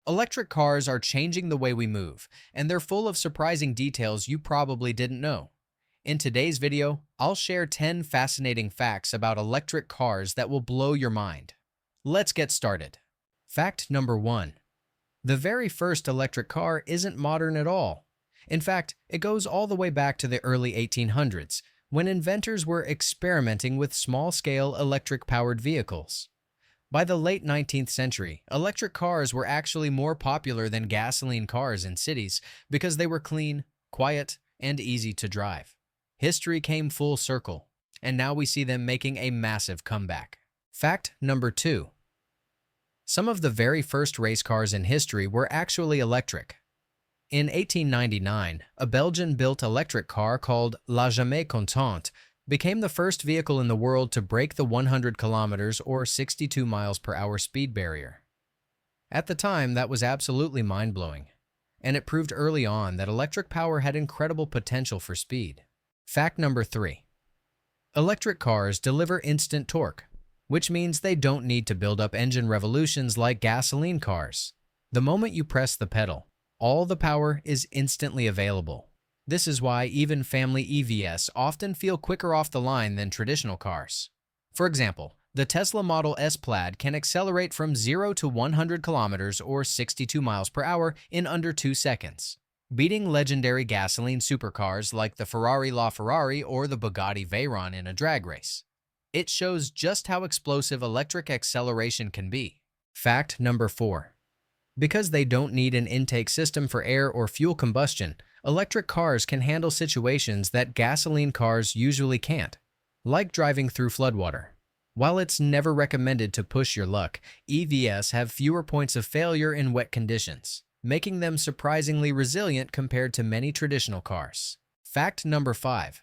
Electric cars are changing the way we move, and they're full of surprising details you probably didn't know. In today's video, I'll share 10 fascinating facts about electric cars that will blow your mind. Let's get started. Fact number 1. The very first electric car isn't modern at all. In fact, it goes all the way back to the early 1800s, when inventors were experimenting with small-scale electric-powered vehicles. By the late 19th century, electric cars were actually more popular than gasoline cars in cities because they were clean, quiet, and easy to drive. History came full circle, and now we see them making a massive comeback. Fact number 2. Some of the very first race cars in history were actually electric. In 1899, a Belgian-built electric car called La Jamais Contente became the first vehicle in the world to break the 100 kilometers or 62 miles per hour speed barrier. At the time, that was absolutely mind-blowing, and it proved early on that electric power had incredible potential for speed. Fact number 3. Electric cars deliver instant torque, which means they don't need to build up engine revolutions like gasoline cars. The moment you press the pedal, all the power is instantly available. This is why even family EVs often feel quicker off the line than traditional cars. For example, the Tesla Model S Plaid can accelerate from 0 to 100 kilometers or 62 miles per hour in under 2 seconds, beating legendary gasoline supercars like the Ferrari LaFerrari or the Bugatti Veyron in a drag race. It shows just how explosive electric acceleration can be. Fact number 4. Because they don't need an intake system for air or fuel combustion, electric cars can handle situations that gasoline cars usually can't, like driving through floodwater. While it's never recommended to push your luck, EVs have fewer points of failure in wet conditions, making them surprisingly resilient compared to many traditional cars. Fact number 5.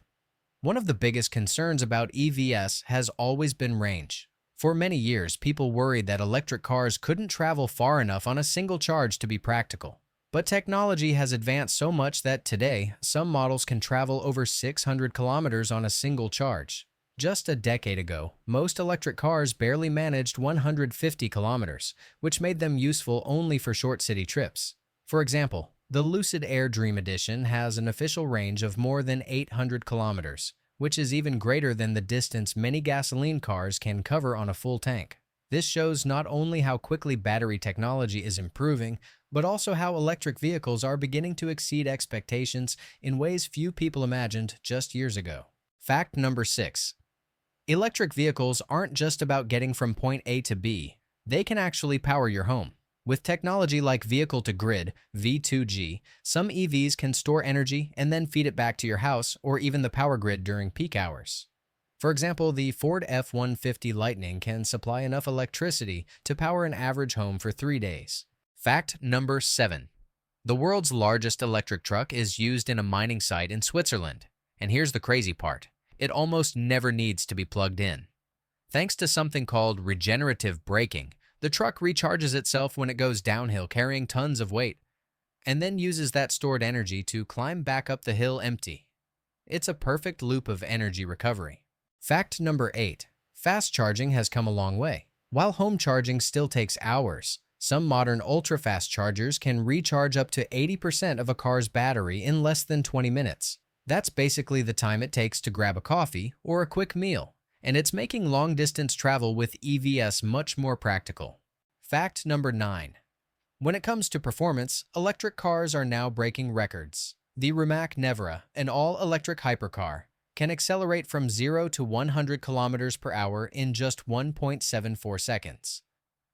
One of the biggest concerns about EVs has always been range. For many years, people worried that electric cars couldn't travel far enough on a single charge to be practical. But technology has advanced so much that today, some models can travel over 600 kilometers on a single charge. Just a decade ago, most electric cars barely managed 150 kilometers, which made them useful only for short city trips. For example, the Lucid Air Dream Edition has an official range of more than 800 kilometers, which is even greater than the distance many gasoline cars can cover on a full tank. This shows not only how quickly battery technology is improving, but also how electric vehicles are beginning to exceed expectations in ways few people imagined just years ago. Fact number 6. Electric vehicles aren't just about getting from point A to B. They can actually power your home. With technology like vehicle-to-grid (V2G), some EVs can store energy and then feed it back to your house or even the power grid during peak hours. For example, the Ford F-150 Lightning can supply enough electricity to power an average home for 3 days. Fact number 7. The world's largest electric truck is used in a mining site in Switzerland. And here's the crazy part. It almost never needs to be plugged in. Thanks to something called regenerative braking, the truck recharges itself when it goes downhill carrying tons of weight, and then uses that stored energy to climb back up the hill empty. It's a perfect loop of energy recovery. Fact number 8. Fast charging has come a long way. While home charging still takes hours, some modern ultra-fast chargers can recharge up to 80% of a car's battery in less than 20 minutes. That's basically the time it takes to grab a coffee or a quick meal, and it's making long-distance travel with EVs much more practical. Fact number 9. When it comes to performance, electric cars are now breaking records. The Rimac Nevera, an all-electric hypercar, can accelerate from 0 to 100 kilometers per hour in just 1.74 seconds.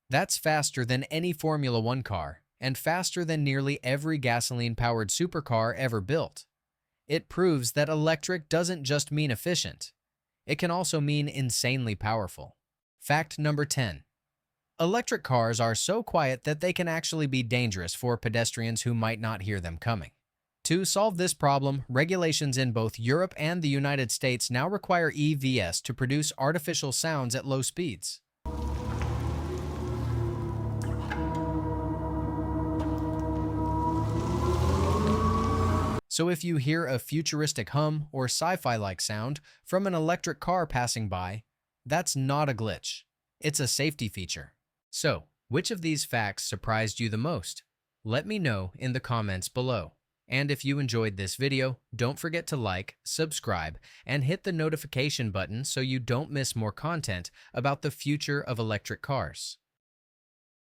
That's faster than any Formula One car, and faster than nearly every gasoline-powered supercar ever built. It proves that electric doesn't just mean efficient. It can also mean insanely powerful. Fact number 10. Electric cars are so quiet that they can actually be dangerous for pedestrians who might not hear them coming. To solve this problem, regulations in both Europe and the United States now require EVs to produce artificial sounds at low speeds. So if you hear a futuristic hum or sci-fi-like sound from an electric car passing by, that's not a glitch. It's a safety feature. So, Which of these facts surprised you the most? Let me know in the comments below. And if you enjoyed this video, don't forget to like, subscribe, and hit the notification button so you don't miss more content about the future of electric cars.